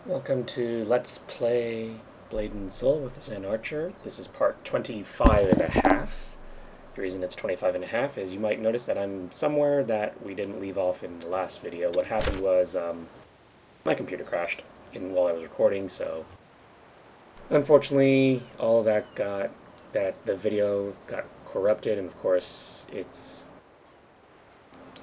Welcome to Let's Play Blade and Soul with the Zen Archer. This is part 25 and a half. The reason it's 25 and a half is you might notice that I'm somewhere that we didn't leave off in the last video. What happened was my computer crashed while I was recording, so unfortunately the video got corrupted, and of course it's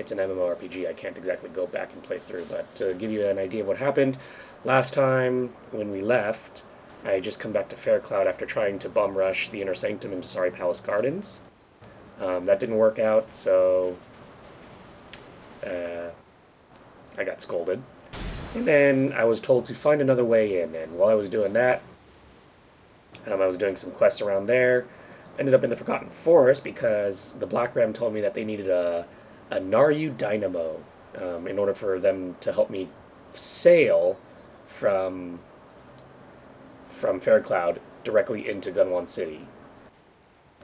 an MMORPG. I can't exactly go back and play through, but to give you an idea of what happened, last time when we left, I had just come back to Faircloud after trying to bomb rush the Inner Sanctum into Sorry Palace Gardens. That didn't work out, so I got scolded. And then I was told to find another way in, and while I was doing that, I was doing some quests around there. Ended up in the Forgotten Forest because the Black Ram told me that they needed a Naryu dynamo in order for them to help me sail from Faircloud directly into Gunwan City.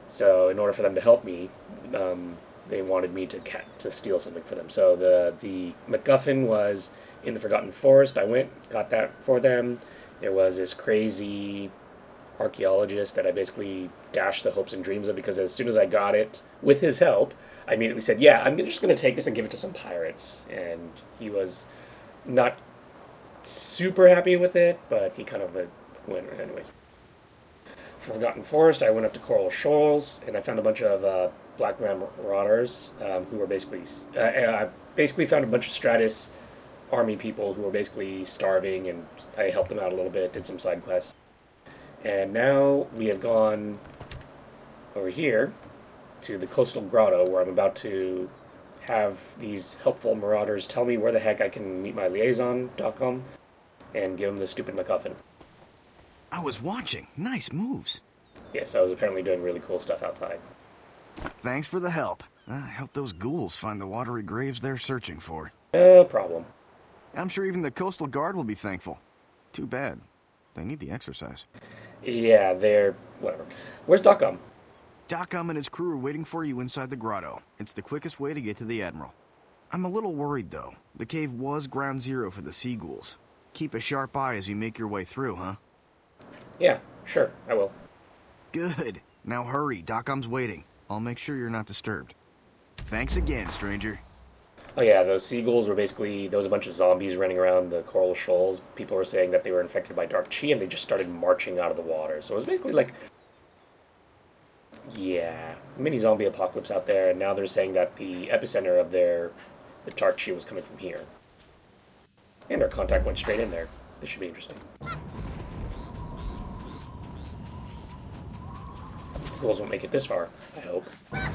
So in order for them to help me, they wanted me to steal something for them. So the MacGuffin was in the Forgotten Forest. I went, got that for them. There was this crazy archaeologist that I basically dashed the hopes and dreams of, because as soon as I got it, with his help, I immediately said, yeah, I'm just going to take this and give it to some pirates. And he was not super happy with it, but he kind of went anyways. Forgotten Forest, I went up to Coral Shoals, and I found a bunch of Black Ram Marauders who were basically... I basically found a bunch of Stratus army people who were basically starving, and I helped them out a little bit, did some side quests. And now we have gone over here to the Coastal Grotto, where I'm about to have these helpful marauders tell me where the heck I can meet my liaison, .com, and give him the stupid MacGuffin. I was watching. Nice moves. Yes, I was apparently doing really cool stuff outside. Thanks for the help. Help those ghouls find the watery graves they're searching for. No problem. I'm sure even the Coastal Guard will be thankful. Too bad. They need the exercise. Yeah, they're... whatever. Where's .com? .com and his crew are waiting for you inside the grotto. It's the quickest way to get to the Admiral. I'm a little worried, though. The cave was ground zero for the sea ghouls. Keep a sharp eye as you make your way through, huh? Yeah, sure, I will. Good. Now hurry. .com's waiting. I'll make sure you're not disturbed. Thanks again, stranger. Oh yeah, those seagulls were basically... there was a bunch of zombies running around the Coral Shoals. People were saying that they were infected by Dark Chi, and they just started marching out of the water. So it was basically like... yeah, mini zombie apocalypse out there, and now they're saying that the epicenter of the Dark Chi was coming from here. And our contact went straight in there. This should be interesting. Ghouls won't make it this far, I hope. How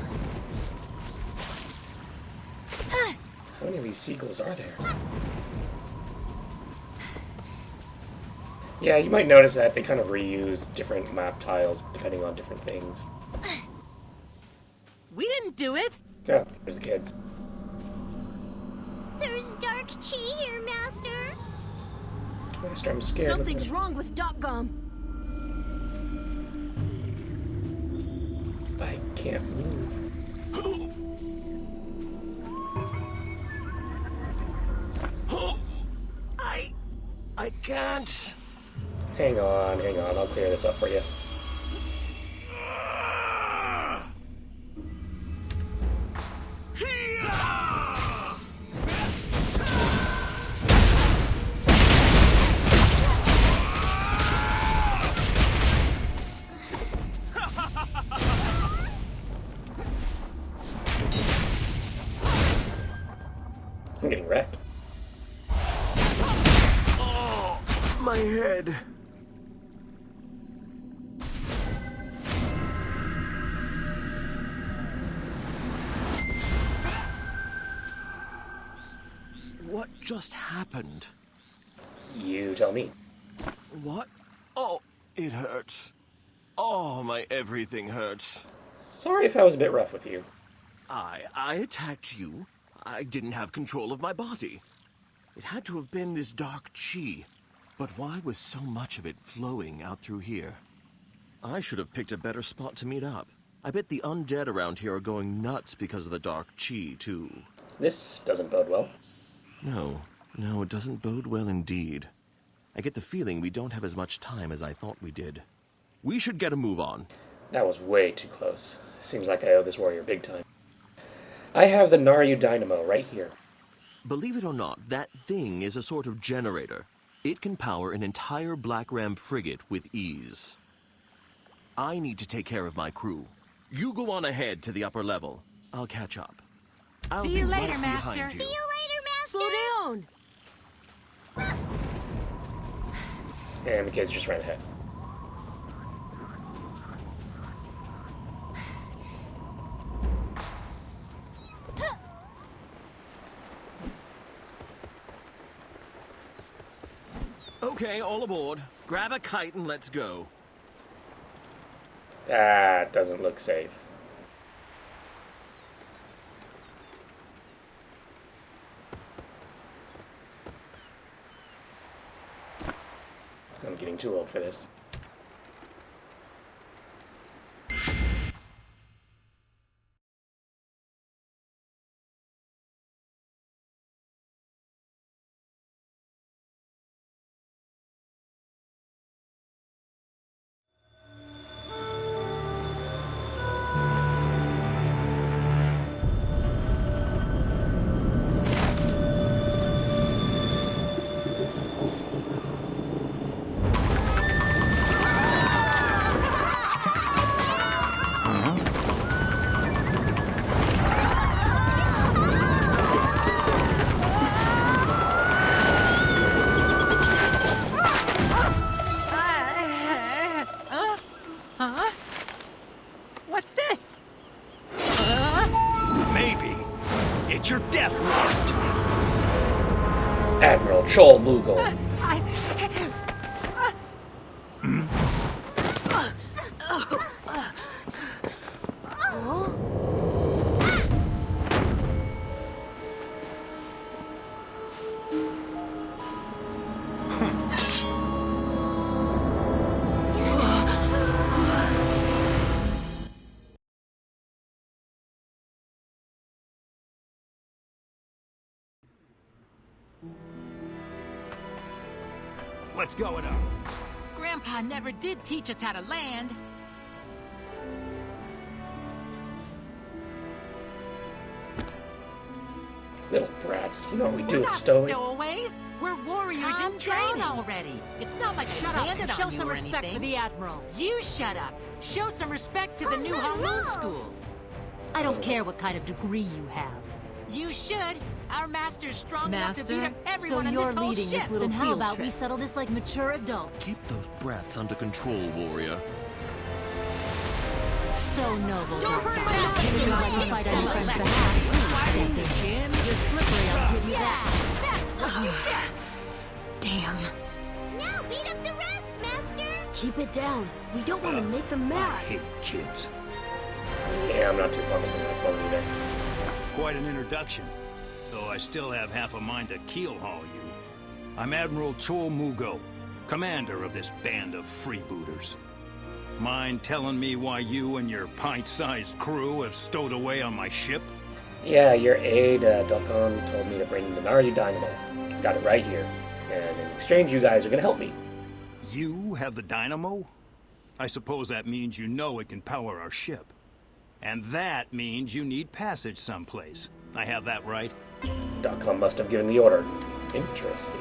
many of these seagulls are there? Yeah, you might notice that they kind of reuse different map tiles depending on different things. We didn't do it! Yeah, there's the kids. There's Dark Chi here, Master. Master, I'm scared. Something's wrong with .com. I can't move. I can't. Hang on, I'll clear this up for you. I'm getting wrecked. My head. What just happened? You tell me. What? Oh, it hurts. Oh, my everything hurts. Sorry if I was a bit rough with you. I attacked you. I didn't have control of my body. It had to have been this dark chi. But why was so much of it flowing out through here? I should have picked a better spot to meet up. I bet the undead around here are going nuts because of the dark chi, too. This doesn't bode well. No, it doesn't bode well indeed. I get the feeling we don't have as much time as I thought we did. We should get a move on. That was way too close. Seems like I owe this warrior big time. I have the Naryu Dynamo right here. Believe it or not, that thing is a sort of generator. It can power an entire Black Ram frigate with ease. I need to take care of my crew. You go on ahead to the upper level. I'll catch up. I'll See be you right later, Master. behind you. See you later, Master. Slow down. And the kids just ran ahead. Okay, all aboard. Grab a kite and let's go. That doesn't look safe. I'm getting too old for this. What's this? Maybe. It's your death warrant. Admiral Chol Mughal. What's going on? Grandpa never did teach us how to land. Little brats. You know what we do We're with not stowing? stowaways. We're warriors Calm in training down already. It's not like Shut we up landed and on show you some or respect for anything. the Admiral. You shut up. Show some respect to the new Harloon school. I don't care what kind of degree you have. You should. Our master's strong enough to Master, beat up everyone so on you're this whole leading ship. this little Then how field about trip? We settle this like mature adults. Keep those brats under control, warrior. So noble. Don't hurt my Doctor. feelings. You like to fight on your friend's behalf. Please, second. You're slippery, I'll give you that. That's what you did. Damn. Now beat up the rest, Master. Keep it down. We don't want to make them I mad. hate kids. Yeah, I'm not too fond of them at the moment either. Quite an introduction, though I still have half a mind to keel-haul you. I'm Admiral Chol Mughal, commander of this band of freebooters. Mind telling me why you and your pint-sized crew have stowed away on my ship? Yeah, your aide, Dokkan, told me to bring the Naryu Dynamo. Got it right here. And in exchange, you guys are gonna help me. You have the dynamo? I suppose that means you know it can power our ship. And that means you need passage someplace. I have that right? Dokkan must have given the order. Interesting.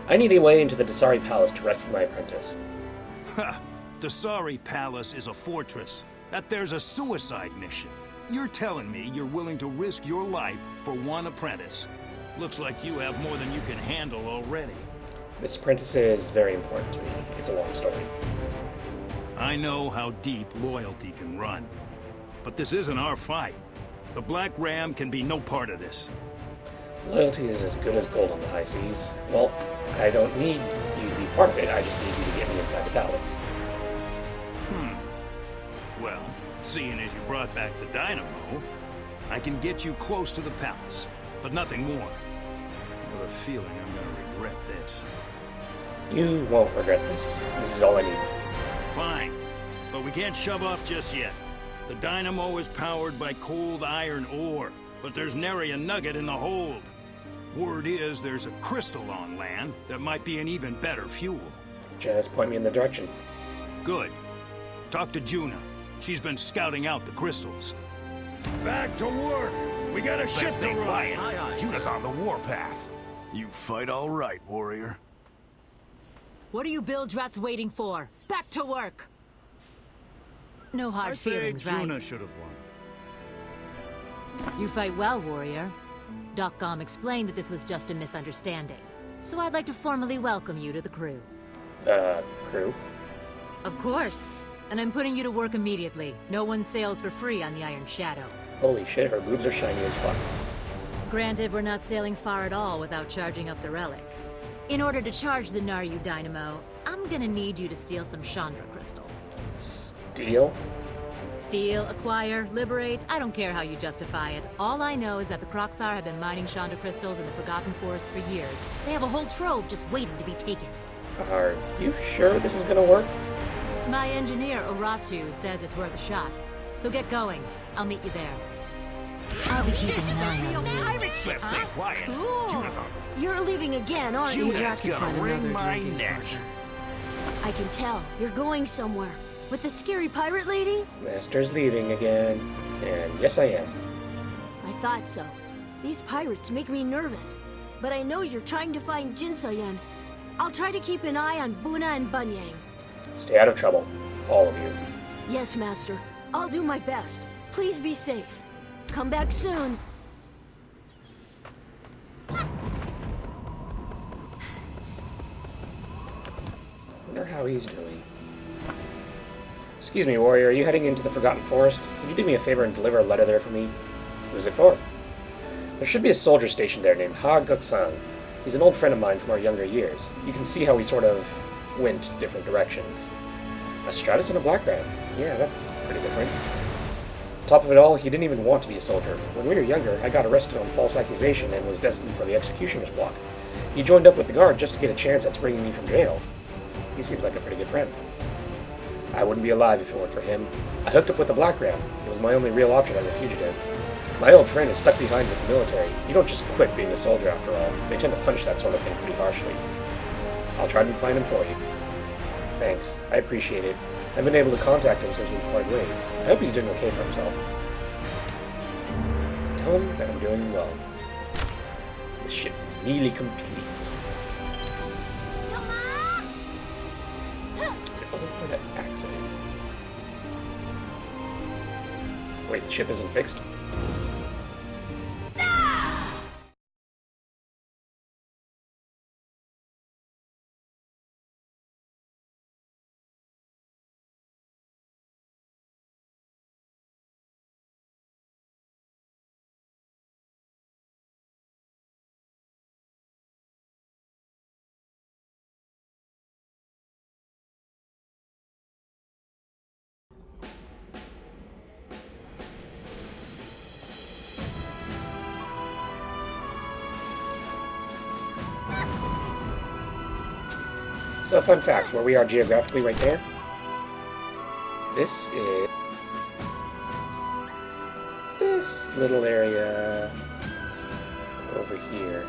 I need a way into the Dasari Palace to rescue my apprentice. Ha! Dasari Palace is a fortress. That there's a suicide mission. You're telling me you're willing to risk your life for one apprentice. Looks like you have more than you can handle already. This apprentice is very important to me. It's a long story. I know how deep loyalty can run. But this isn't our fight. The Black Ram can be no part of this. Loyalty is as good as gold on the high seas. Well, I don't need you to be part of it. I just need you to get me inside the palace. Well, seeing as you brought back the dynamo, I can get you close to the palace, but nothing more. I have a feeling I'm gonna regret this. You won't regret this. This is all I need. Fine, but we can't shove off just yet. The dynamo is powered by cold iron ore, but there's nary a nugget in the hold. Word is there's a crystal on land that might be an even better fuel. Just point me in the direction. Good. Talk to Juna. She's been scouting out the crystals. Back to work! We got a ship to run! Juna's on the warpath. You fight all right, warrior. What are you bilge-rats waiting for? Back to work! No hard feelings, right? should have won. You fight well, warrior. Doc Gom explained that this was just a misunderstanding. So I'd like to formally welcome you to the crew. Crew? Of course. And I'm putting you to work immediately. No one sails for free on the Iron Shadow. Holy shit, her boobs are shiny as fuck. Granted, we're not sailing far at all without charging up the relic. In order to charge the Naryu Dynamo, I'm gonna need you to steal some Chandra crystals. Steal? Steal, acquire, liberate, I don't care how you justify it. All I know is that the Kroxar have been mining Chandra crystals in the Forgotten Forest for years. They have a whole trove just waiting to be taken. Are you sure this is gonna work? My engineer, Oratu, says it's worth a shot. So get going. I'll meet you there. I'll be keeping an eye on you. Pirate ship, Stay quiet. Cool. You're leaving again, aren't you? Juna's gonna wring my neck. I can tell. You're going somewhere. With the scary pirate lady? Master's leaving again. And yes, I am. I thought so. These pirates make me nervous. But I know you're trying to find Jinsoyen. I'll try to keep an eye on Buna and Bunyang. Stay out of trouble. All of you. Yes, Master. I'll do my best. Please be safe. Come back soon. Wonder how he's doing. Excuse me, warrior. Are you heading into the Forgotten Forest? Would you do me a favor and deliver a letter there for me? Who's it for? There should be a soldier stationed there named Ha Guksang. He's an old friend of mine from our younger years. You can see how we sort of went different directions. A Stratus and a Black Ram. Yeah, that's pretty different. On top of it all, he didn't even want to be a soldier. When we were younger, I got arrested on false accusation and was destined for the executioner's block. He joined up with the guard just to get a chance at springing me from jail. He seems like a pretty good friend. I wouldn't be alive if it weren't for him. I hooked up with the Black Ram. It was my only real option as a fugitive. My old friend is stuck behind with the military. You don't just quit being a soldier after all. They tend to punish that sort of thing pretty harshly. I'll try to find him for you. Thanks. I appreciate it. I've been able to contact him since we parted ways. I hope he's doing okay for himself. Tell him that I'm doing well. The ship is nearly complete. If it wasn't for that accident... Wait, the ship isn't fixed? So, fun fact, where we are geographically right there, this is this little area over here.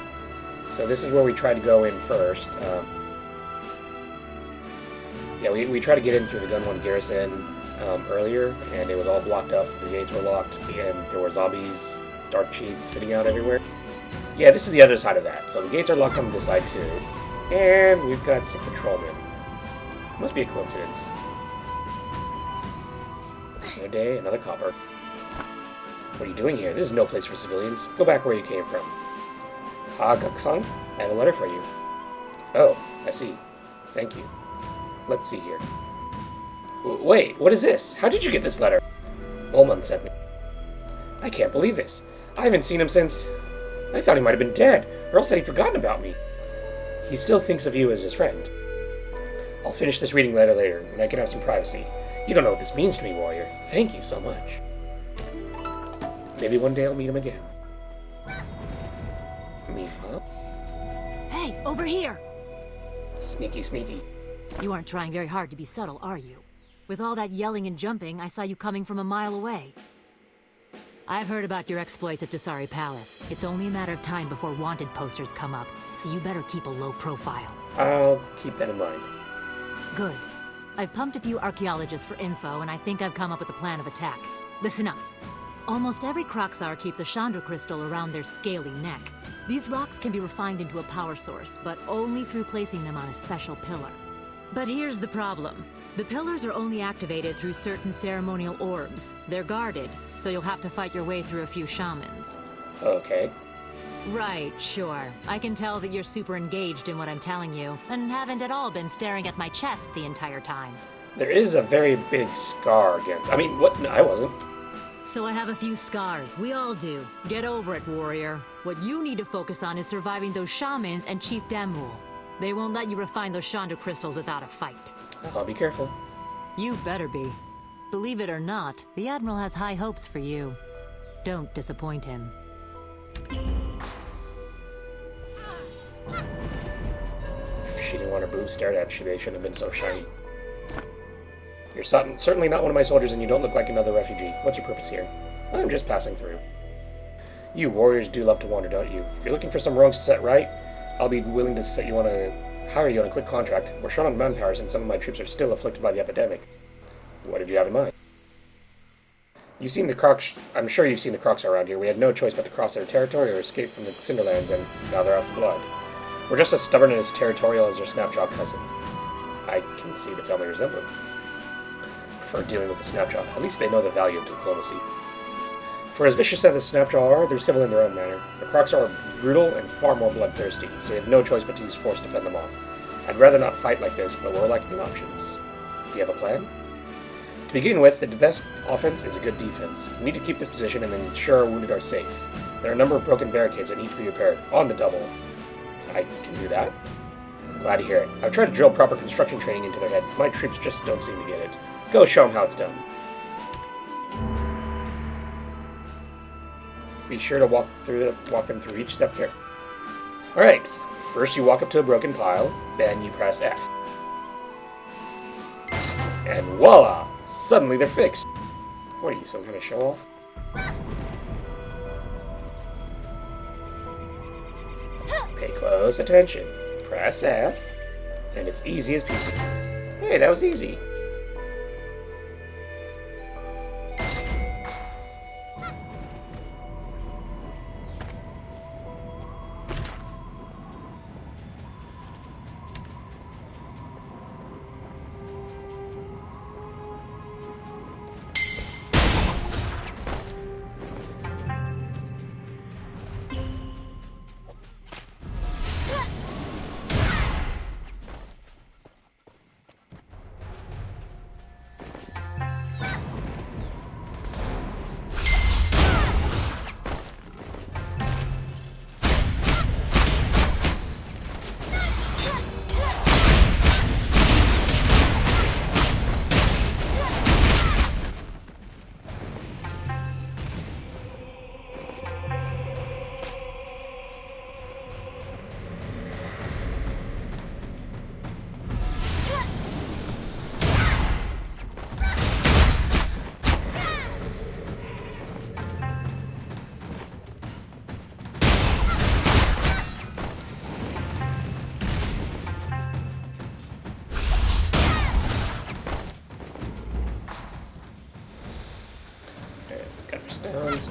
So this is where we tried to go in first. Yeah, we tried to get in through the Gun 1 garrison earlier, and it was all blocked up. The gates were locked, and there were zombies, dark chi spitting out everywhere. Yeah, this is the other side of that. So the gates are locked on this side too. And we've got some patrolmen. Must be a coincidence. Another day, another copper. What are you doing here? This is no place for civilians. Go back where you came from. Ha-Guk-san, I have a letter for you. Oh, I see. Thank you. Let's see here. Wait, what is this? How did you get this letter? Olman sent me. I can't believe this. I haven't seen him since... I thought he might have been dead, or else that he'd forgotten about me. He still thinks of you as his friend. I'll finish this reading letter later, and I can have some privacy. You don't know what this means to me, warrior. Thank you so much. Maybe one day I'll meet him again. Me, huh? Hey, over here! Sneaky, sneaky. You aren't trying very hard to be subtle, are you? With all that yelling and jumping, I saw you coming from a mile away. I've heard about your exploits at Dasari Palace. It's only a matter of time before wanted posters come up, so you better keep a low profile. I'll keep that in mind. Good. I've pumped a few archaeologists for info, and I think I've come up with a plan of attack. Listen up. Almost every Kroxar keeps a Chandra crystal around their scaly neck. These rocks can be refined into a power source, but only through placing them on a special pillar. But here's the problem. The pillars are only activated through certain ceremonial orbs. They're guarded, so you'll have to fight your way through a few shamans. Okay. Right, sure. I can tell that you're super engaged in what I'm telling you, and haven't at all been staring at my chest the entire time. There is a very big scar against... I mean, what? No, I wasn't. So I have a few scars. We all do. Get over it, warrior. What you need to focus on is surviving those shamans and Chief Damul. They won't let you refine those Chandra crystals without a fight. I'll be careful. You better be. Believe it or not, the Admiral has high hopes for you. Don't disappoint him. If she didn't want her boobs stared at, they shouldn't have been so shiny. You're certainly not one of my soldiers, and you don't look like another refugee. What's your purpose here? I'm just passing through. You warriors do love to wander, don't you? If you're looking for some wrongs to set right, I'll be willing to hire you on a quick contract. We're short on manpower since some of my troops are still afflicted by the epidemic. What did you have in mind? You've seen the Crocs. I'm sure you've seen the Crocs around here. We had no choice but to cross their territory or escape from the Cinderlands, and now they're out for blood. We're just as stubborn and as territorial as their Snapjaw cousins. I can see the family resemblance. For dealing with the Snapjaw. At least they know the value of diplomacy. For as vicious as the Snapjaw are, they're civil in their own manner. The Crocs are brutal and far more bloodthirsty, so we have no choice but to use force to fend them off. I'd rather not fight like this, but we're lacking options. Do you have a plan? To begin with, the best offense is a good defense. We need to keep this position and ensure our wounded are safe. There are a number of broken barricades that need to be repaired, on the double. I can do that. Glad to hear it. I've tried to drill proper construction training into their heads, but my troops just don't seem to get it. Go show them how it's done. Be sure to walk them through each step carefully. Alright, first you walk up to a broken pile, then you press F. And voila! Suddenly they're fixed. What are you, some kind of show-off? Pay close attention. Press F, and it's easy as peasy. Hey, that was easy.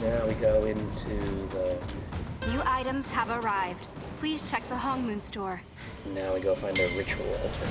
Now we go into the... New items have arrived. Please check the Hongmoon store. Now we go find a ritual altar.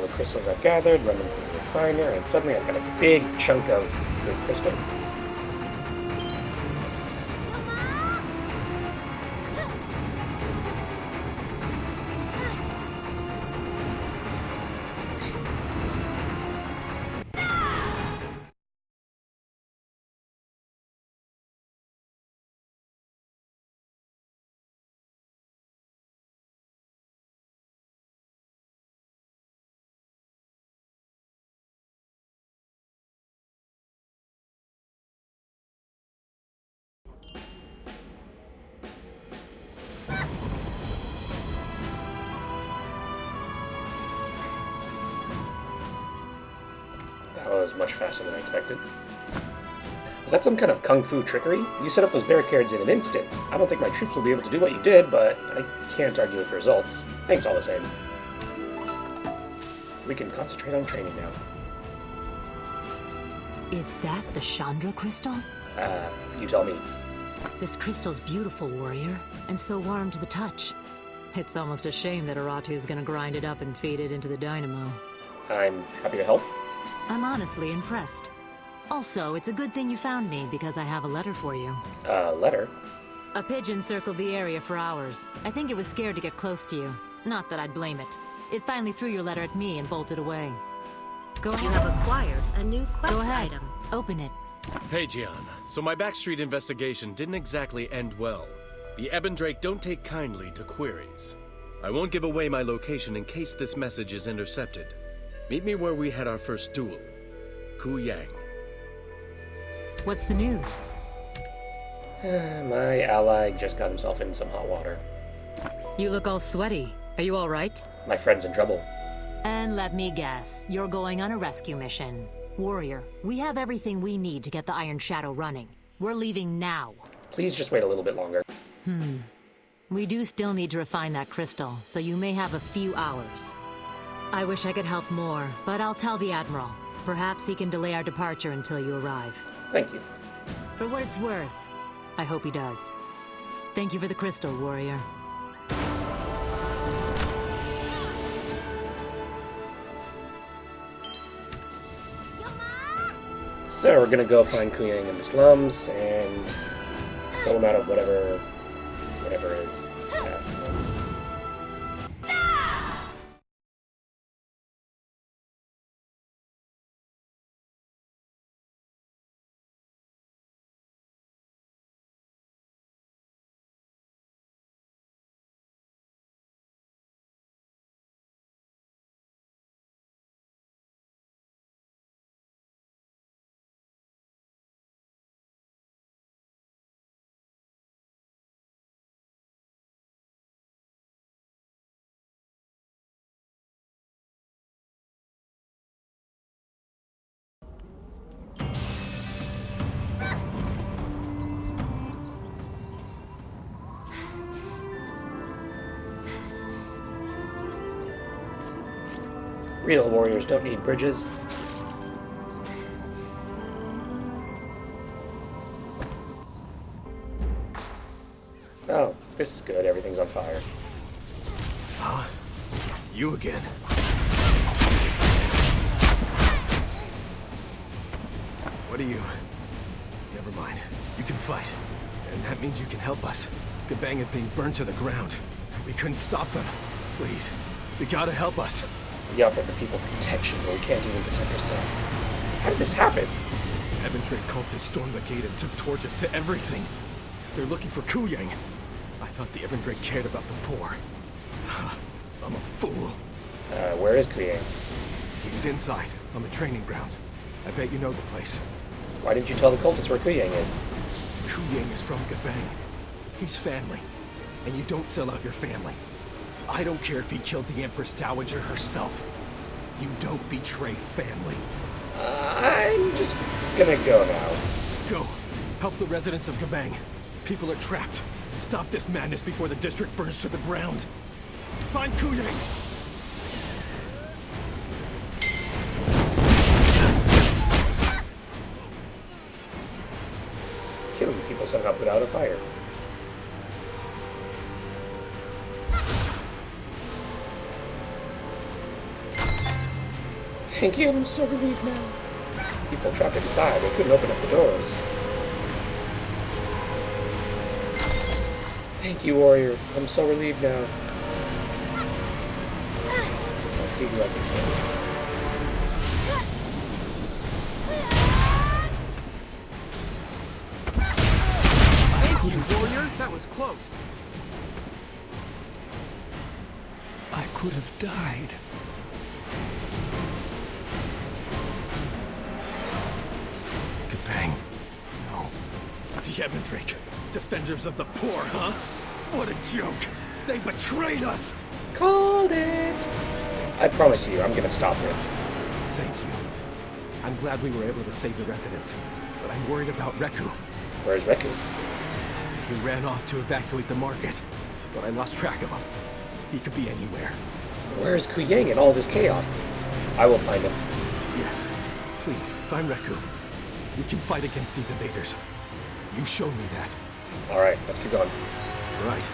the crystals I've gathered, run them through the refiner, and suddenly I've got a big chunk of good crystal. That was much faster than I expected. Was that some kind of kung fu trickery? You set up those barricades in an instant. I don't think my troops will be able to do what you did, but I can't argue with the results. Thanks all the same. We can concentrate on training now. Is that the Chandra crystal? You tell me. This crystal's beautiful, warrior, and so warm to the touch. It's almost a shame that Aratu's gonna grind it up and feed it into the dynamo. I'm happy to help. I'm honestly impressed. Also, it's a good thing you found me, because I have a letter for you. Letter? A pigeon circled the area for hours. I think it was scared to get close to you. Not that I'd blame it. It finally threw your letter at me and bolted away. Go ahead. You have acquired a new quest Go ahead. item. Open it. Hey, Gian. So my backstreet investigation didn't exactly end well. The Ebon Drake don't take kindly to queries. I won't give away my location in case this message is intercepted. Meet me where we had our first duel. Ku Yang. What's the news? My ally just got himself in some hot water. You look all sweaty. Are you all right? My friend's in trouble. And let me guess, you're going on a rescue mission. Warrior, we have everything we need to get the Iron Shadow running. We're leaving now. Please just wait a little bit longer. We do still need to refine that crystal, so you may have a few hours. I wish I could help more, but I'll tell the Admiral. Perhaps he can delay our departure until you arrive. Thank you. For what it's worth, I hope he does. Thank you for the crystal, warrior. So we're gonna go find Kuyang in the slums and pull him out of whatever is past them. Real warriors don't need bridges. Oh, this is good. Everything's on fire. Huh? You again. What are you? Never mind. You can fight. And that means you can help us. Gabang is being burned to the ground. We couldn't stop them. Please. You gotta help us. We offered the people protection, but we can't even protect ourselves. How did this happen? Ebon Drake cultists stormed the gate and took torches to everything. They're looking for Kuyang. I thought the Ebon Drake cared about the poor. I'm a fool. Where is Kuyang? He's inside, on the training grounds. I bet you know the place. Why didn't you tell the cultists where Kuyang is? Kuyang is from Gabang. He's family. And you don't sell out your family. I don't care if he killed the Empress Dowager herself. You don't betray family. I'm just gonna go now. Go. Help the residents of Gabang. People are trapped. Stop this madness before the district burns to the ground. Find Kuyang! Killing people somehow put out a fire. Thank you, I'm so relieved now. People trapped inside, they couldn't open up the doors. Thank you, warrior. I'm so relieved now. Let's see who I can kill. Thank you, warrior. That was close. I could have died. Kabang. No. The Ebendrake. Defenders of the poor, huh? What a joke. They betrayed us. Called it! I promise you, I'm gonna stop it. Thank you. I'm glad we were able to save the residents, but I'm worried about Reku. Where's Reku? He ran off to evacuate the market, but I lost track of him. He could be anywhere. Where's Kuyang in all this chaos? I will find him. Yes. Please, find Reku. We can fight against these invaders. You showed me that. Alright, let's keep going. Right.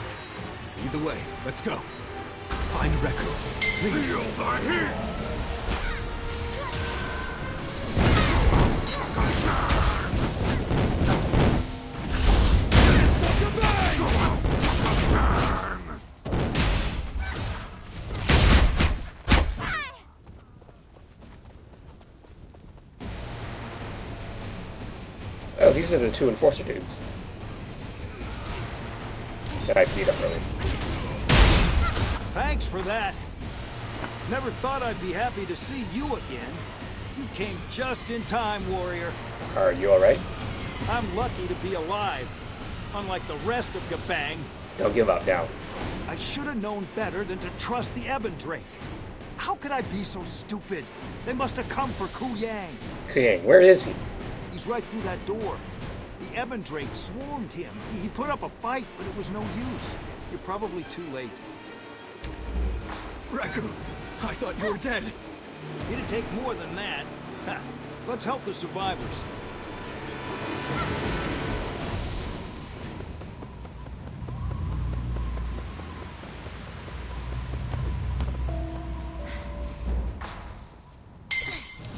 Either way, let's go. Find Reku. Please. Feel the heat! Oh, these are the two enforcer dudes that I beat up earlier. Thanks for that. Never thought I'd be happy to see you again. You came just in time, warrior. Are you alright? I'm lucky to be alive. Unlike the rest of Gabang, Don't give up now. I should have known better than to trust the Ebendrake. How could I be so stupid? They must have come for Kuyang. Kuyang, where is he? He's right through that door. The Ebendrake swarmed him. He put up a fight, but it was no use. You're probably too late. Reku! I thought you were dead. It'd take more than that. Ha. Let's help the survivors.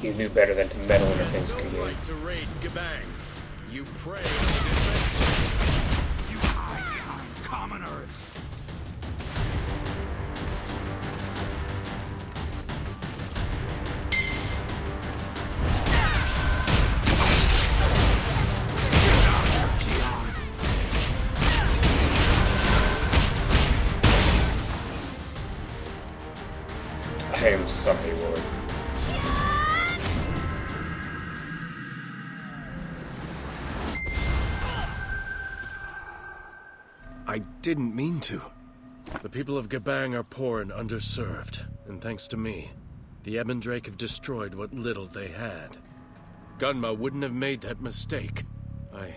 You knew better than to meddle into things, No Kuyang. right to raid Gabang. You prey on the defenseless. You hide behind commoners. I am sorry, Lord. I didn't mean to. The people of Gabang are poor and underserved, and thanks to me, the Ebendrake have destroyed what little they had. Gunma wouldn't have made that mistake. I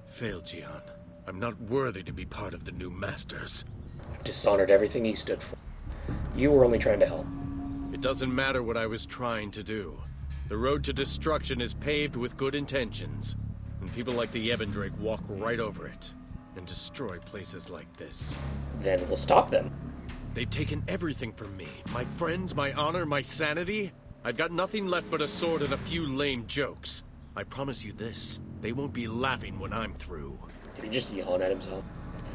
failed, Jian. I'm not worthy to be part of the new masters. Dishonored everything he stood for. You were only trying to help. It doesn't matter what I was trying to do. The road to destruction is paved with good intentions, and people like the Ebendrake walk right over it and destroy places like this. Then we'll stop them. They've taken everything from me. My friends, my honor, my sanity. I've got nothing left but a sword and a few lame jokes. I promise you this, they won't be laughing when I'm through. Did he just yawn at himself?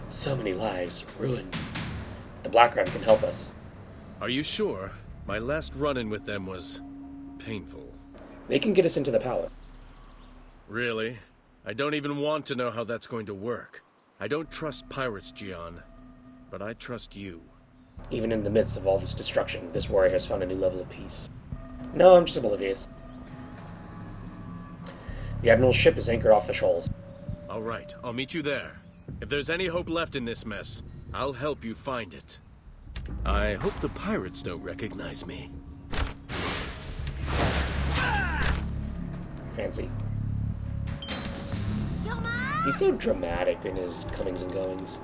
So many lives ruined. The Black Ram can help us. Are you sure? My last run-in with them was painful. They can get us into the palace. Really? I don't even want to know how that's going to work. I don't trust pirates, Jian, but I trust you. Even in the midst of all this destruction, this warrior has found a new level of peace. No, I'm just oblivious. The Admiral's ship is anchored off the shoals. All right, I'll meet you there. If there's any hope left in this mess, I'll help you find it. I hope the pirates don't recognize me. Fancy. He's so dramatic in his comings and goings.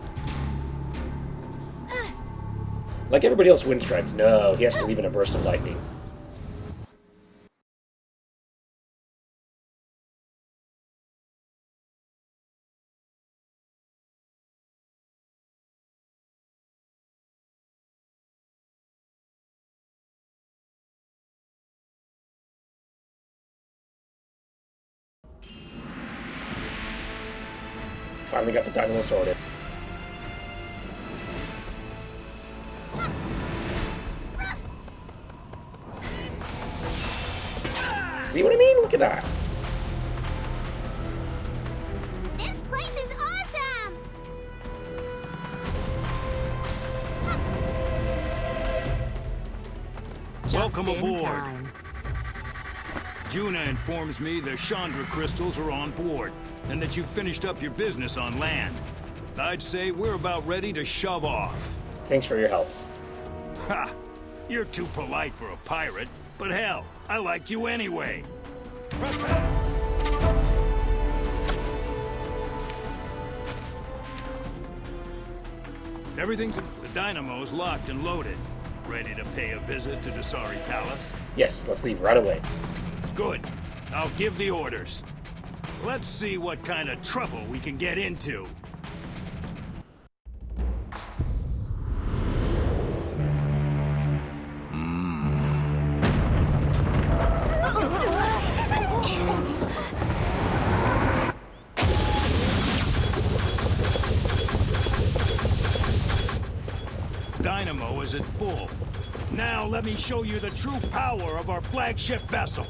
Like everybody else, wind strikes. No, he has to leave in a burst of lightning. finally got the dynamo sorted. See what I mean? Look at that. This place is awesome! Welcome Just in aboard. time. Juna informs me the Chandra crystals are on board, and that you've finished up your business on land. I'd say we're about ready to shove off. Thanks for your help. Ha! You're too polite for a pirate, but hell, I liked you anyway. Everything's... The dynamo's locked and loaded. Ready to pay a visit to Dasari Palace? Yes, let's leave right away. Good. I'll give the orders. Let's see what kind of trouble we can get into. Dynamo is at full. Now let me show you the true power of our flagship vessel.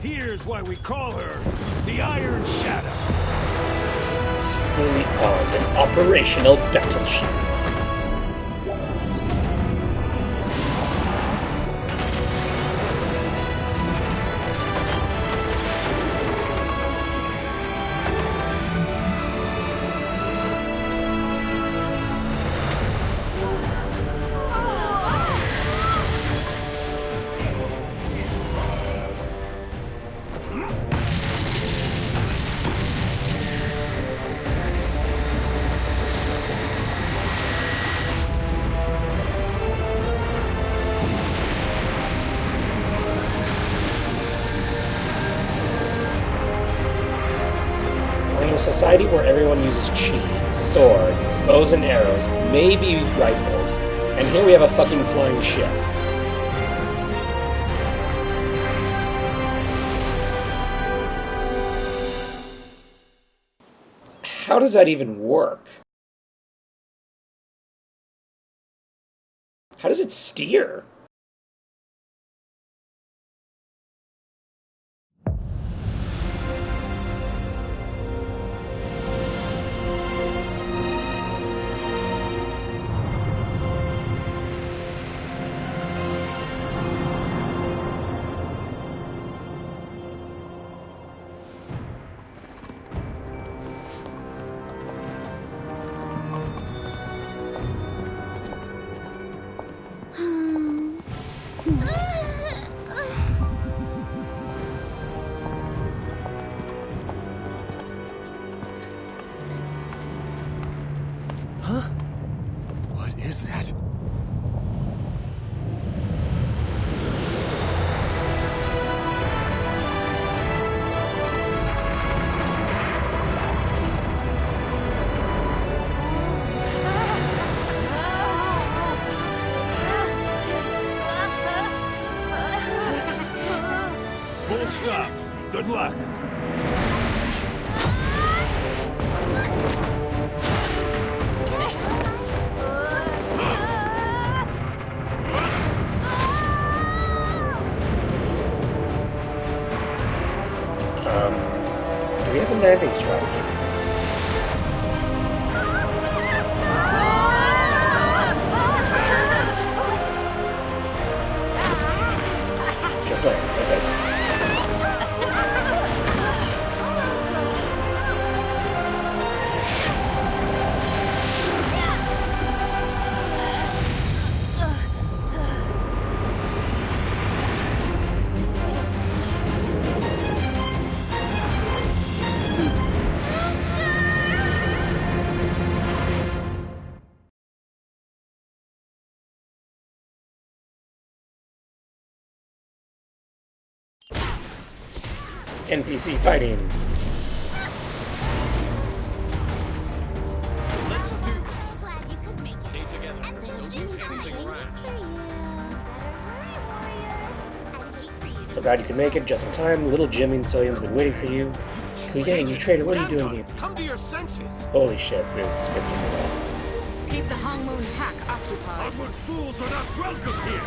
Here's why we call her the Iron Shadow. It's fully armed and operational battleship. In a society where everyone uses chi, swords, bows and arrows, maybe rifles, and here we have a fucking flying ship. How does that even work? How does it steer? What is that? Full stop. Good luck. Do we have a landing strategy? Just land, okay. NPC fighting. Let's do it. Glad you could make it. Stay together. And just Don't in do time. anything rash. For you. Better hurry, warrior. I'd hate for you to So glad you could make it just in time. Little Jimmy and Soybean's been waiting for you. Yang, traitor, what are you doing here? Come to your senses. Holy shit, this is skipping it off. Keep the Hong Moon's hack occupied. Awkward fools are not welcome here.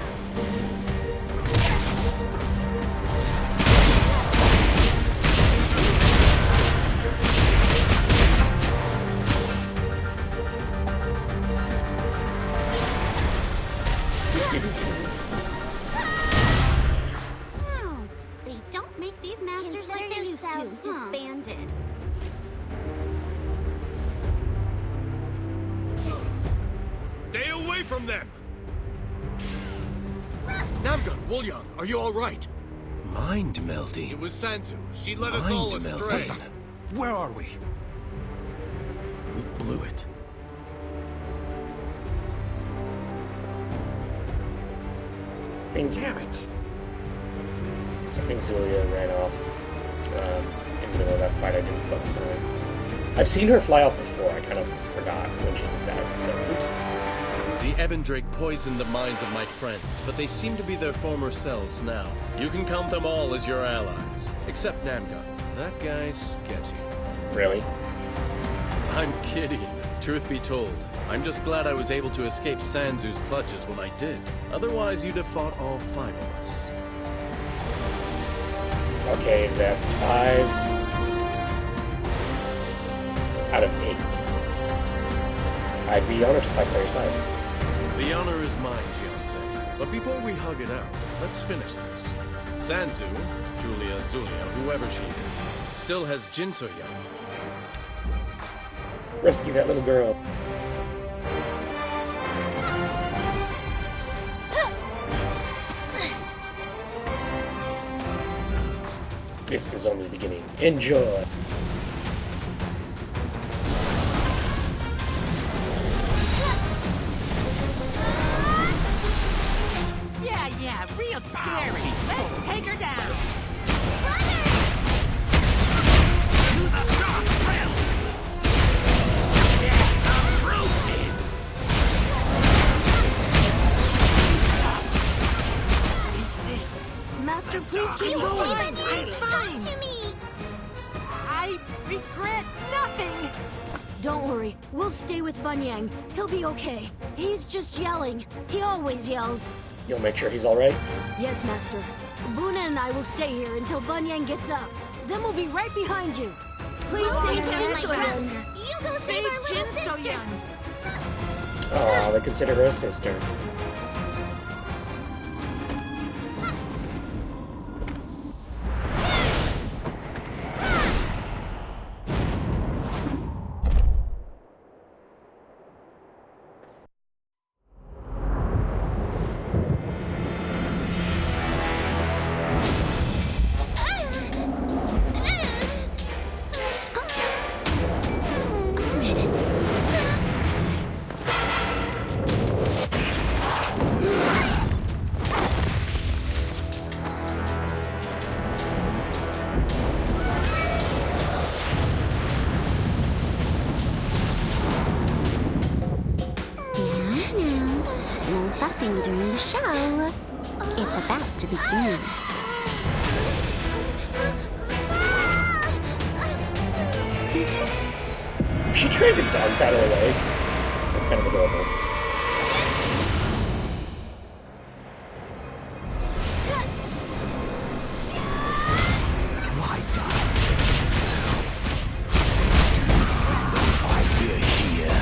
Oh, they don't make these masters like themselves disbanded. Stay away from them! Namgun, Woolyang, are you alright? Mind melding. It was Sanzu. She led us all Mind astray. melding. Where are we? We blew it. Damn it! I think Zulia ran off in the middle of that fight. I didn't focus on her. I've seen her fly off before. I kind of forgot when she did that. So, oops. The Ebon Drake poisoned the minds of my friends, but they seem to be their former selves now. You can count them all as your allies, except Namgun. That guy's sketchy. Really? I'm kidding. Truth be told, I'm just glad I was able to escape Sanzu's clutches when I did. Otherwise, you'd have fought all 5 of us. Okay, that's 5 out of 8. I'd be honored to fight by your side. The honor is mine, fiancé. But before we hug it out, let's finish this. Sanzu, Julia, Zulia, whoever she is, still has Jinsoya. Rescue that little girl. This is only the beginning. Enjoy! Yeah, real scary. Let's take her down. Approaches. Is this? Master, please keep going. I'm fine. Talk to me! I regret nothing. Don't worry. We'll stay with Bunyang. He'll be okay. He's just yelling. He always yells. You'll make sure he's alright? Yes, Master. Buna and I will stay here until Bunyang gets up. Then we'll be right behind you. Please We'll save take Jin down my Soyun. brother. You go save Save our little Jin sister! Soyun. Aw, they consider her a sister. No fussing during the show. It's about to begin. She trained a dog battle away. That's kind of adorable. Why die? We're here.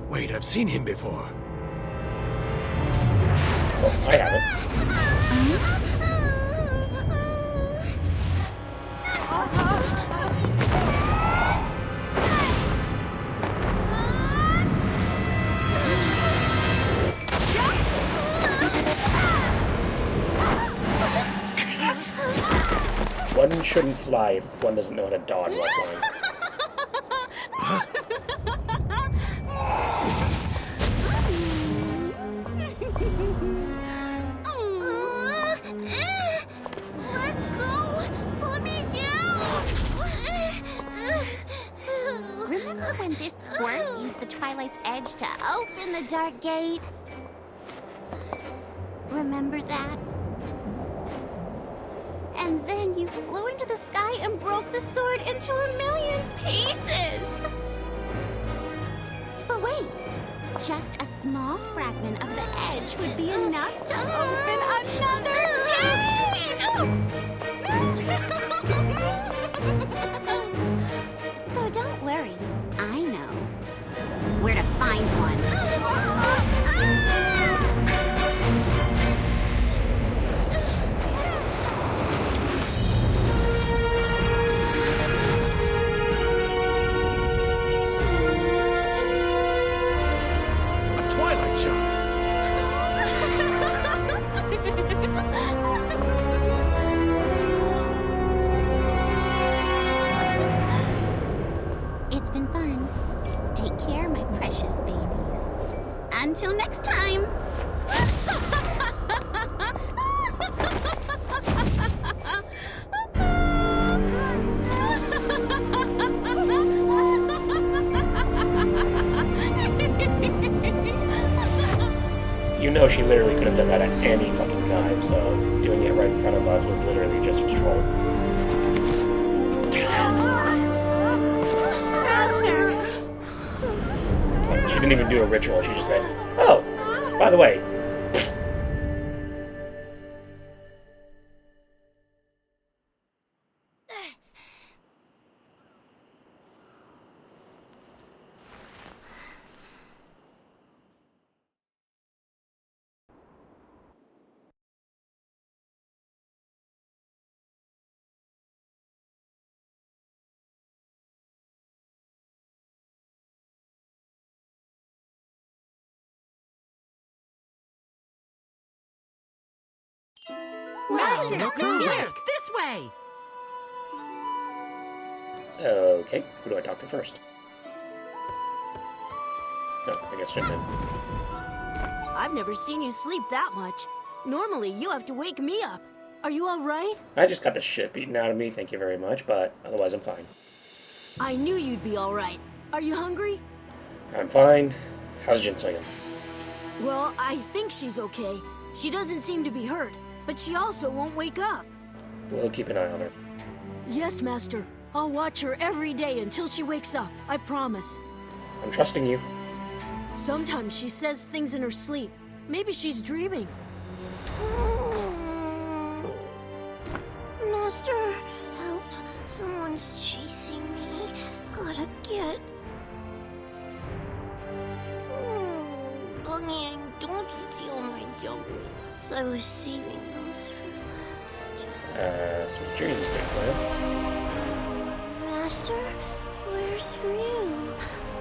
Wait, I've seen him before. Oh, I haven't. One shouldn't fly if one doesn't know how to dodge while flying. Let go! Put me down! When this squirmy used the Twilight's edge to open the dark gate. Remember that? And then you flew into the sky and broke the sword into 1,000,000 pieces! But wait, just a small fragment of the edge would be enough to open another gate! So don't worry, I know where to find one. It's been fun. Take care, my precious babies. Until next time. You know she literally could have done that at any fucking time, so doing it right in front of us was literally just a troll. She didn't even do a ritual, she just said, "Oh, by the way." Master, come here! This way! Okay, who do I talk to first? Oh, I guess Jinmin. I've never seen you sleep that much. Normally, you have to wake me up. Are you all right? I just got the shit beaten out of me, thank you very much, but otherwise I'm fine. I knew you'd be all right. Are you hungry? I'm fine. How's Jin Soyun? Well, I think she's okay. She doesn't seem to be hurt, but she also won't wake up. We'll keep an eye on her. Yes, Master. I'll watch her every day until she wakes up. I promise. I'm trusting you. Sometimes she says things in her sleep. Maybe she's dreaming. Master, help. Someone's chasing me. Gotta get... Bunny, don't steal my dumplings. I was saving those for last. Sweet dreams, grandson. Master, where's Ryu?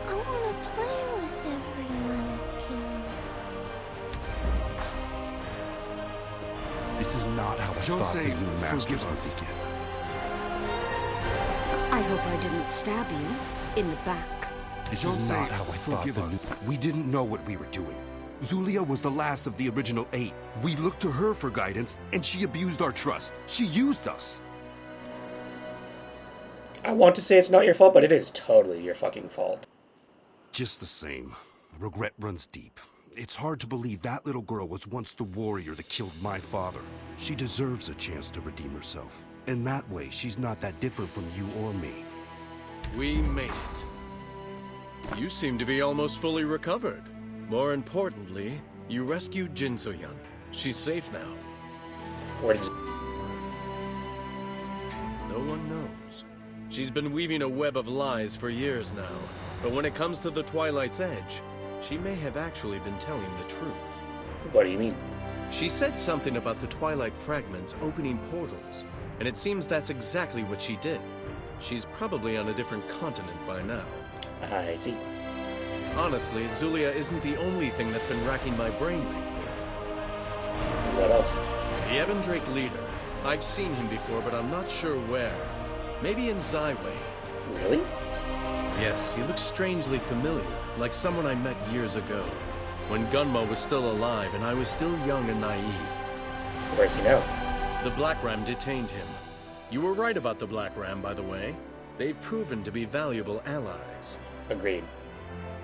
I want to play with everyone again. This is not how I thought the new masters would begin. I hope I didn't stab you in the back. This is not how I thought the new... We didn't know what we were doing. Zulia was the last of the original 8. We looked to her for guidance, and she abused our trust. She used us. I want to say it's not your fault, but it is totally your fucking fault. Just the same, regret runs deep. It's hard to believe that little girl was once the warrior that killed my father. She deserves a chance to redeem herself. And that way, she's not that different from you or me. We made it. You seem to be almost fully recovered. More importantly, you rescued Jin Soyun. She's safe now. Where did... No one knows. She's been weaving a web of lies for years now. But when it comes to the Twilight's Edge, she may have actually been telling the truth. What do you mean? She said something about the Twilight fragments opening portals, and it seems that's exactly what she did. She's probably on a different continent by now. I see. Honestly, Zulia isn't the only thing that's been racking my brain lately. What else? The Ebon Drake leader. I've seen him before, but I'm not sure where. Maybe in Zyway. Really? Yes, he looks strangely familiar, like someone I met years ago, when Gunma was still alive and I was still young and naive. Where is he now? The Black Ram detained him. You were right about the Black Ram, by the way. They've proven to be valuable allies. Agreed.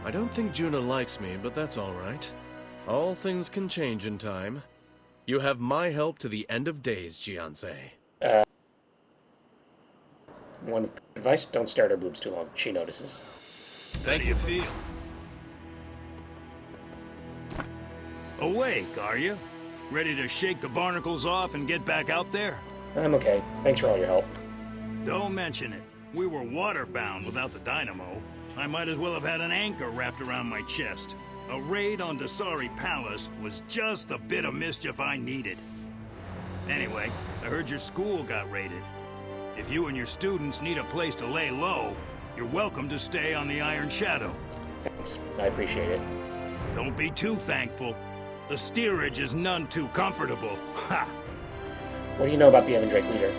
I don't think Juna likes me, but that's all right. All things can change in time. You have my help to the end of days, Jianze. One advice, don't stare at her boobs too long. She notices. How do you feel? Awake, are you? Ready to shake the barnacles off and get back out there? I'm okay. Thanks for all your help. Don't mention it. We were waterbound without the dynamo. I might as well have had an anchor wrapped around my chest. A raid on Dasari Palace was just the bit of mischief I needed. Anyway, I heard your school got raided. If you and your students need a place to lay low, you're welcome to stay on the Iron Shadow. Thanks. I appreciate it. Don't be too thankful. The steerage is none too comfortable. Ha! What do you know about the Evan Drake leader?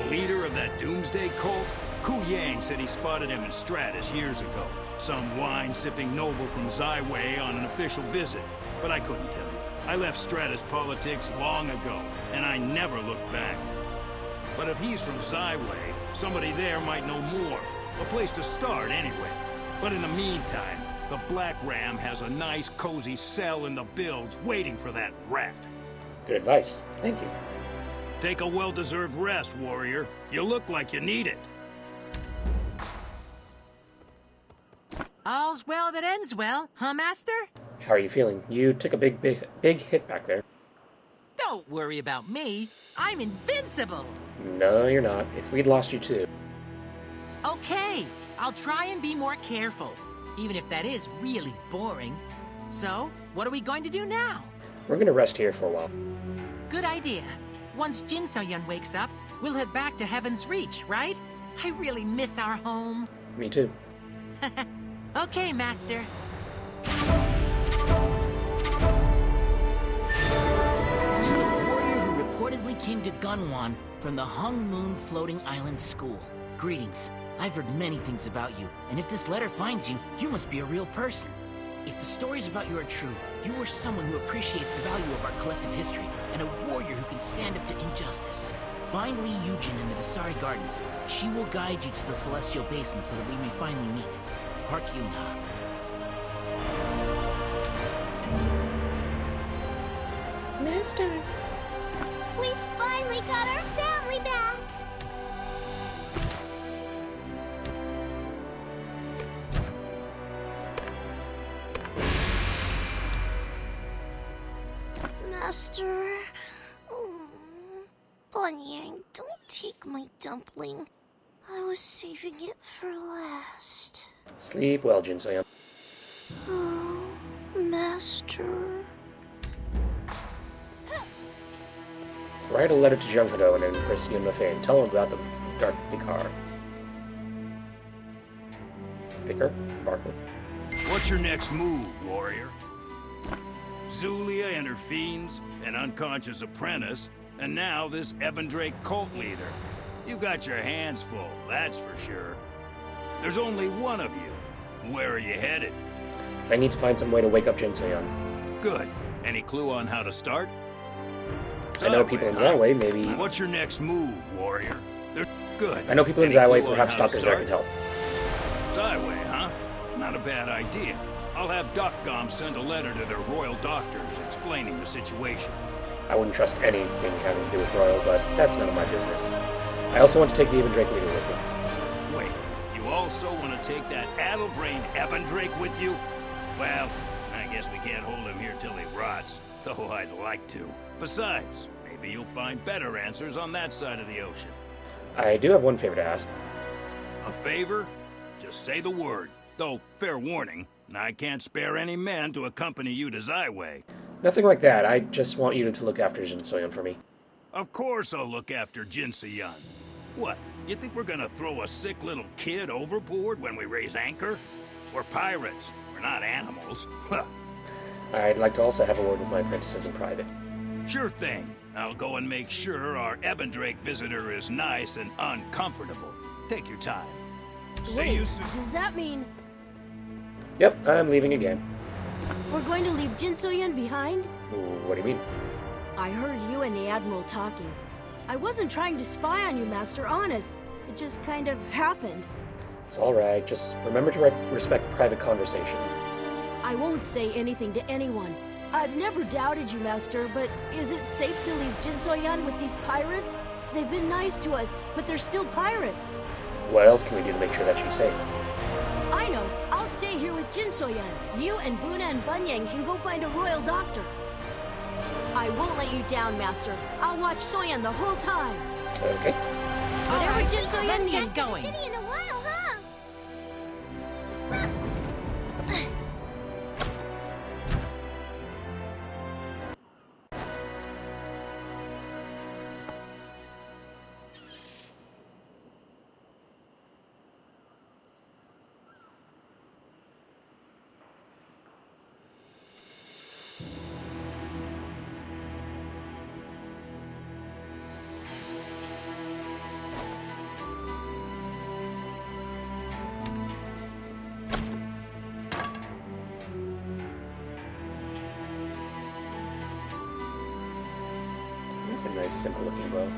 The leader of that doomsday cult? Ku Yang said he spotted him in Stratus years ago. Some wine-sipping noble from Zyway on an official visit. But I couldn't tell you. I left Stratus politics long ago, and I never looked back. But if he's from Zyway, somebody there might know more. A place to start, anyway. But in the meantime, the Black Ram has a nice, cozy cell in the bilge waiting for that rat. Good advice. Thank you. Take a well-deserved rest, warrior. You look like you need it. All's well that ends well, huh, Master? How are you feeling? You took a big hit back there. Don't worry about me. I'm invincible. No, you're not. If we'd lost you too. Okay, I'll try and be more careful, even if that is really boring. So, what are we going to do now? We're gonna rest here for a while. Good idea. Once Jin Soyun wakes up, we'll head back to Heaven's Reach, right? I really miss our home. Me too. Okay, Master. To the warrior who reportedly came to Gunwan from the Hung Moon Floating Island School. Greetings. I've heard many things about you, and if this letter finds you, you must be a real person. If the stories about you are true, you are someone who appreciates the value of our collective history, and a warrior who can stand up to injustice. Find Lee Yujin in the Dasari Gardens. She will guide you to the Celestial Basin so that we may finally meet. Park Yuna. Master, we finally got our family back! Master... Bunyang, don't take my dumpling. I was saving it for last. Sleep well, Jin Soyun. Oh, Master... Write a letter to Junkido and Empress Yunmafei and tell him about the Dark Vicar. Vicar? Barker? What's your next move, warrior? Zulia and her fiends, an unconscious apprentice, and now this Eben Drake cult leader. You've got your hands full, that's for sure. There's only one of you. Where are you headed? I need to find some way to wake up Jin Soyun. Good. Any clue on how to start? I know people in Zyway, maybe... What's your next move, warrior? They're good. I know people in Zyway, perhaps doctors there can help. Zyway, huh? Not a bad idea. I'll have DocGom send a letter to their royal doctors explaining the situation. I wouldn't trust anything having to do with royal, but that's none of my business. I also want to take the Eben Drake leader with me. Wait, you also want to take that addle-brained Eben Drake with you? Well, I guess we can't hold him here till he rots, though I'd like to. Besides, maybe you'll find better answers on that side of the ocean. I do have one favor to ask. A favor? Just say the word. Though, fair warning, I can't spare any men to accompany you to Zyway. Nothing like that. I just want you to look after Jin Soyun for me. Of course I'll look after Jin Soyun. What, you think we're gonna throw a sick little kid overboard when we raise anchor? We're pirates. We're not animals. Huh. I'd like to also have a word with my apprentices in private. Sure thing. I'll go and make sure our Eben Drake visitor is nice and uncomfortable. Take your time. See you soon. Does that mean Yep, I'm leaving again. we're going to leave Jin Soyun behind? What do you mean? I heard you and the Admiral talking. I wasn't trying to spy on you, Master, honest. It just kind of happened. It's alright, just remember to respect private conversations. I won't say anything to anyone. I've never doubted you, Master, but is it safe to leave Jin Soyun with these pirates? They've been nice to us, but they're still pirates. What else can we do to make sure that she's safe? I know. I'll stay here with Jin Soyun. You and Buna and Bunyang can go find a royal doctor. I won't let you down, Master. I'll watch Soyun the whole time. Okay. Whatever Jin Soyun let's needs. get going. City in a while, huh? That's a nice, simple-looking bow.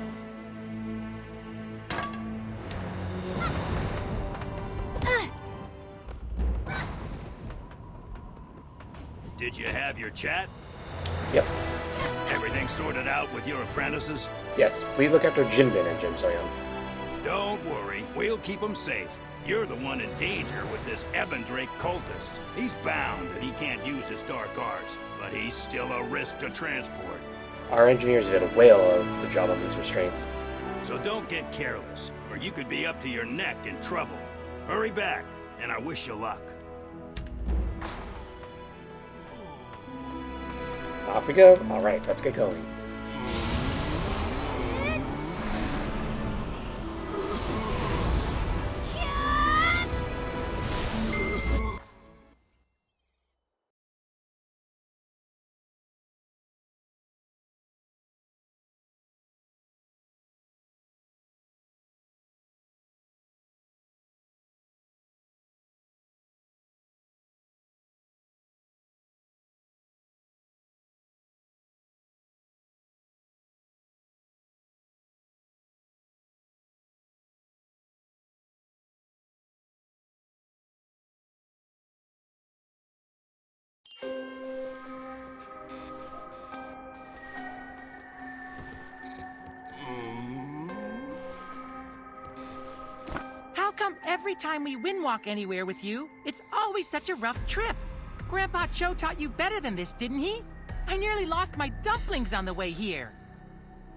Did you have your chat? Yep. Everything sorted out with your apprentices? Yes, please look after Jinbin and Jin Soyun. Don't worry, we'll keep them safe. You're the one in danger with this Ebendrake cultist. He's bound and he can't use his dark arts, but he's still a risk to transport. Our engineers did a whale of the job on these restraints. So don't get careless, or you could be up to your neck in trouble. Hurry back, and I wish you luck. Off we go. Alright, let's get going. How come every time we windwalk anywhere with you, it's always such a rough trip? Grandpa Cho taught you better than this, didn't he? I nearly lost my dumplings on the way here.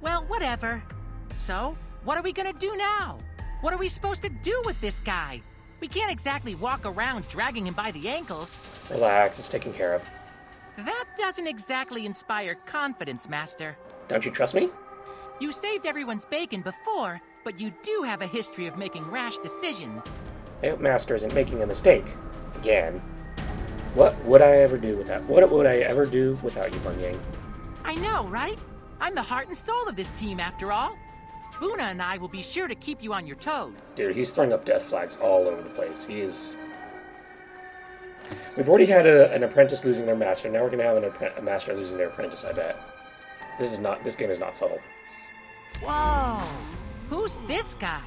Well, whatever. So, what are we gonna do now? What are we supposed to do with this guy? We can't exactly walk around dragging him by the ankles. Relax, it's taken care of. That doesn't exactly inspire confidence, Master. Don't you trust me? You saved everyone's bacon before, but you do have a history of making rash decisions. I hope Master isn't making a mistake. Again. What would I ever do without? What would I ever do without you, Bunyang? I know, right? I'm the heart and soul of this team, after all. Buna and I will be sure to keep you on your toes. Dude, he's throwing up death flags all over the place. He is... We've already had an apprentice losing their master. Now we're going to have a master losing their apprentice, I bet. This game is not subtle. Whoa! Who's this guy?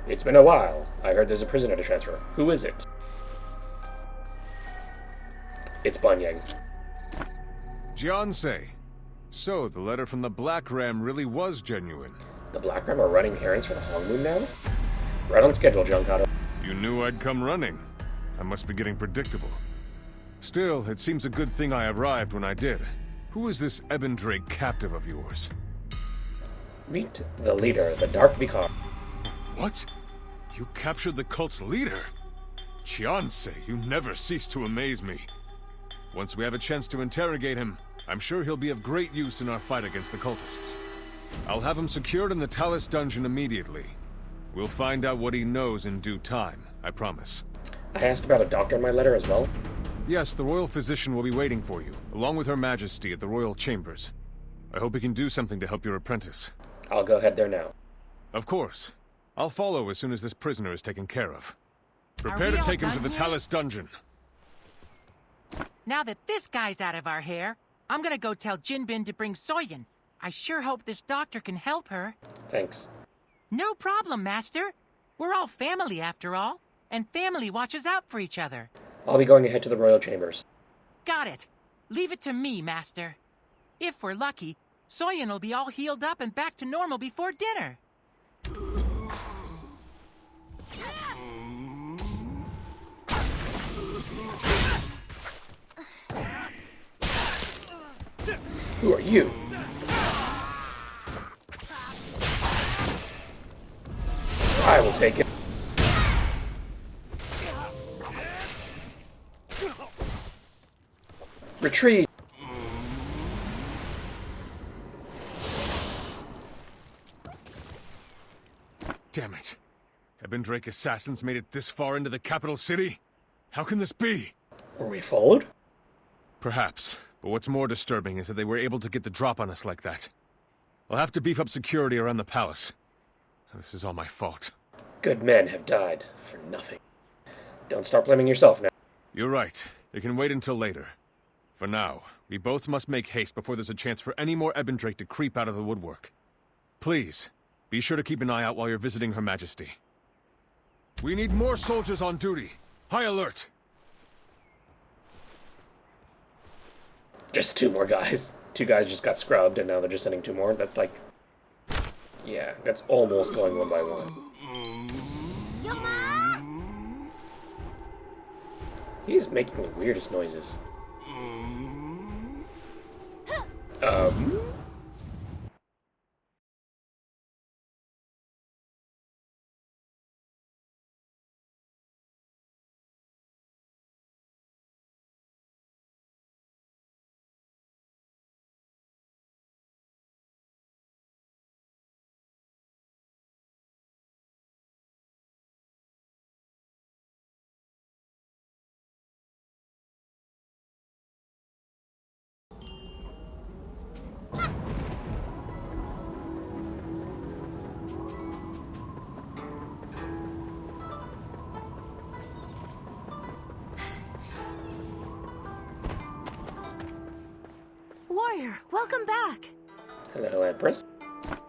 It's been a while. I heard there's a prisoner to transfer. Who is it? It's Bunyang. Jiansei. So, the letter from the Black Ram really was genuine. The Black Ram are running errands for the Hong Moon now? Right on schedule, Junkato. You knew I'd come running. I must be getting predictable. Still, it seems a good thing I arrived when I did. Who is this Ebendrake captive of yours? Meet the leader, the Dark Vicar. What? You captured the cult's leader? Jiansei, you never cease to amaze me. Once we have a chance to interrogate him, I'm sure he'll be of great use in our fight against the cultists. I'll have him secured in the Talus dungeon immediately. We'll find out what he knows in due time, I promise. I asked about a doctor in my letter as well. Yes, the royal physician will be waiting for you, along with Her Majesty at the royal chambers. I hope he can do something to help your apprentice. I'll go head there now. Of course. I'll follow as soon as this prisoner is taken care of. Prepare to all take him to done the here? Talus dungeon. Now that this guy's out of our hair, I'm gonna go tell Jinbin to bring Soyun. I sure hope this doctor can help her. Thanks. No problem, Master. We're all family after all, and family watches out for each other. I'll be going ahead to the royal chambers. Got it. Leave it to me, Master. If we're lucky, Soybean will be all healed up and back to normal before dinner. Who are you? I will take it. Retreat! Damn it. Ebendrake assassins made it this far into the capital city? How can this be? Were we followed? Perhaps, but what's more disturbing is that they were able to get the drop on us like that. I'll have to beef up security around the palace. This is all my fault. Good men have died for nothing. Don't start blaming yourself now. You're right. It can wait until later. For now, we both must make haste before there's a chance for any more Ebendrake to creep out of the woodwork. Please, be sure to keep an eye out while you're visiting Her Majesty. We need more soldiers on duty. High alert! Just 2 more guys. 2 guys just got scrubbed, and now they're just sending 2 more. That's like... Yeah, that's almost going 1 by 1. He's making the weirdest noises. Warrior, welcome back. Hello, Empress.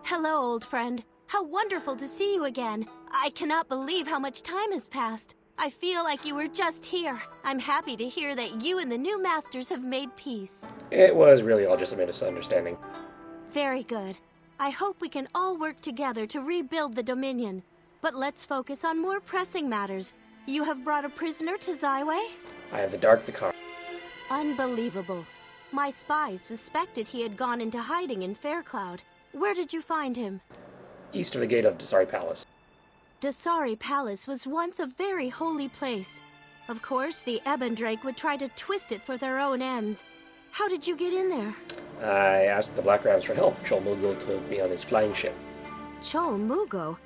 Hello, old friend. How wonderful to see you again. I cannot believe how much time has passed. I feel like you were just here. I'm happy to hear that you and the new masters have made peace. It was really all just a misunderstanding. Very good. I hope we can all work together to rebuild the Dominion. But let's focus on more pressing matters. You have brought a prisoner to Zyway? I have the Dark Vicar. Unbelievable. My spies suspected he had gone into hiding in Faircloud. Where did you find him? East of the gate of Dasari Palace. Dasari Palace was once a very holy place. Of course, the Ebendrake would try to twist it for their own ends. How did you get in there? I asked the Black Rams for help. Chol Mugul to be on his flying ship. Chol Mugo?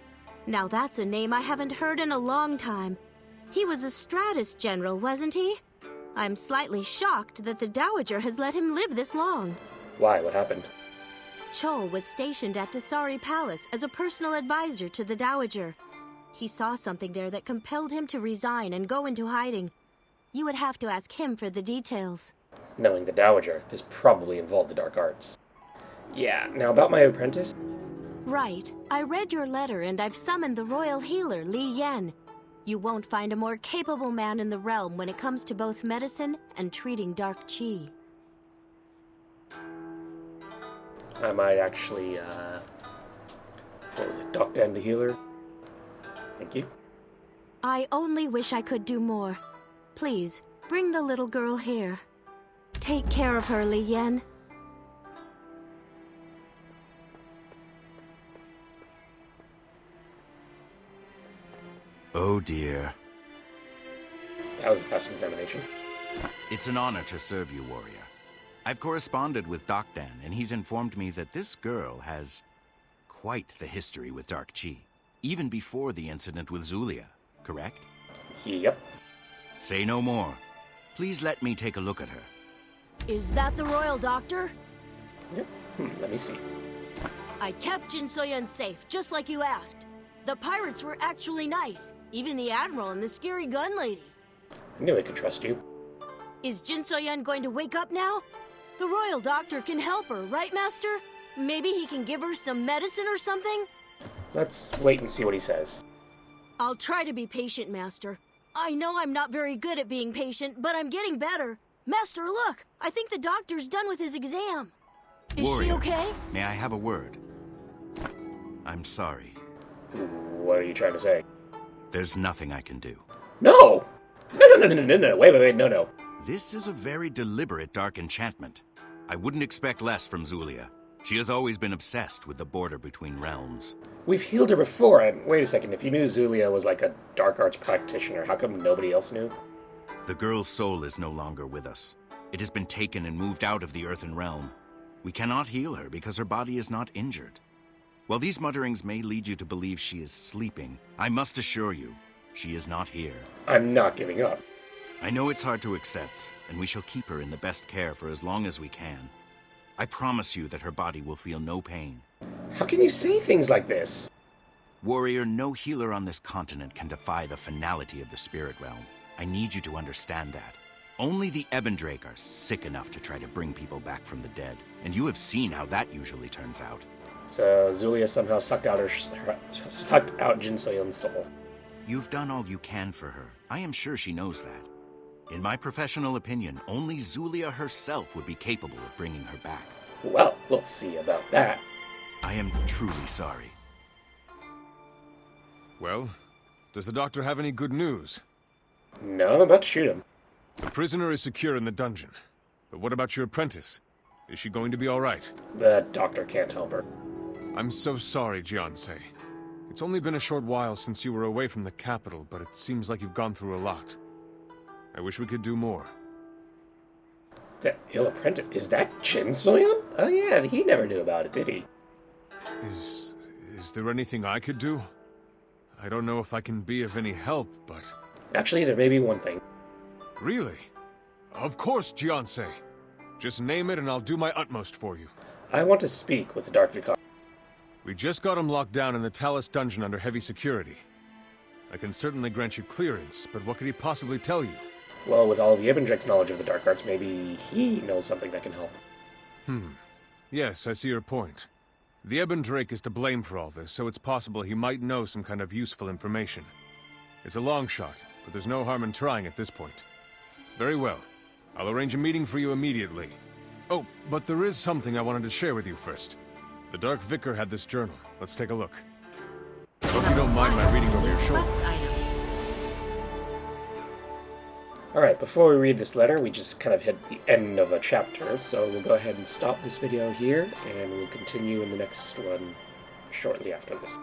Now that's a name I haven't heard in a long time. He was a Stratus general, wasn't he? I'm slightly shocked that the Dowager has let him live this long. Why? What happened? Chol was stationed at Dasari Palace as a personal advisor to the Dowager. He saw something there that compelled him to resign and go into hiding. You would have to ask him for the details. Knowing the Dowager, this probably involved the dark arts. Yeah, now about my apprentice? Right. I read your letter and I've summoned the royal healer, Li Yen. You won't find a more capable man in the realm when it comes to both medicine and treating dark chi. I might actually, what was it, Dr. Dan the healer? Thank you. I only wish I could do more. Please, bring the little girl here. Take care of her, Li Yen. Oh dear. That was a fast examination. It's an honor to serve you, warrior. I've corresponded with Doc Dan, and he's informed me that this girl has quite the history with Dark Chi, even before the incident with Zulia, correct? Yep. Say no more. Please let me take a look at her. Is that the royal doctor? Yep. Let me see. I kept Jin Soyun safe, just like you asked. The pirates were actually nice. Even the admiral and the scary gun lady. I knew I could trust you. Is Jin Soyun going to wake up now? The royal doctor can help her, right, Master? Maybe he can give her some medicine or something? Let's wait and see what he says. I'll try to be patient, Master. I know I'm not very good at being patient, but I'm getting better. Master, look! I think the doctor's done with his exam. Is Warrior, she okay? May I have a word? I'm sorry. What are you trying to say? There's nothing I can do. No! No. Wait, no. This is a very deliberate dark enchantment. I wouldn't expect less from Zulia. She has always been obsessed with the border between realms. We've healed her before, and wait a second, if you knew Zulia was like a dark arts practitioner, how come nobody else knew? The girl's soul is no longer with us. It has been taken and moved out of the earthen realm. We cannot heal her because her body is not injured. While these mutterings may lead you to believe she is sleeping, I must assure you, she is not here. I'm not giving up. I know it's hard to accept, and we shall keep her in the best care for as long as we can. I promise you that her body will feel no pain. How can you say things like this? Warrior, no healer on this continent can defy the finality of the spirit realm. I need you to understand that. Only the Ebendrake are sick enough to try to bring people back from the dead, and you have seen how that usually turns out. So Zulia somehow sucked out Jin Soyun's soul. You've done all you can for her. I am sure she knows that. In my professional opinion, only Zulia herself would be capable of bringing her back. Well, we'll see about that. I am truly sorry. Well, does the doctor have any good news? No, I'm about to shoot him. The prisoner is secure in the dungeon. But what about your apprentice? Is she going to be all right? The doctor can't help her. I'm so sorry, Jiansei. It's only been a short while since you were away from the capital, but it seems like you've gone through a lot. I wish we could do more. That ill apprentice? Is that Jin Soyun? Oh yeah, he never knew about it, did he? Is there anything I could do? I don't know if I can be of any help, but... Actually, there may be one thing. Really? Of course, Jiansei. Just name it and I'll do my utmost for you. I want to speak with the Dark Vicar. We just got him locked down in the Talus dungeon under heavy security. I can certainly grant you clearance, but what could he possibly tell you? Well, with all of the Ebendrake's knowledge of the dark arts, maybe he knows something that can help. Yes, I see your point. The Ebendrake is to blame for all this, so it's possible he might know some kind of useful information. It's a long shot, but there's no harm in trying at this point. Very well. I'll arrange a meeting for you immediately. Oh, but there is something I wanted to share with you first. The Dark Vicar had this journal. Let's take a look. I hope you don't mind my reading over your shoulder. Alright, before we read this letter, we just kind of hit the end of a chapter, so we'll go ahead and stop this video here, and we'll continue in the next one shortly after this.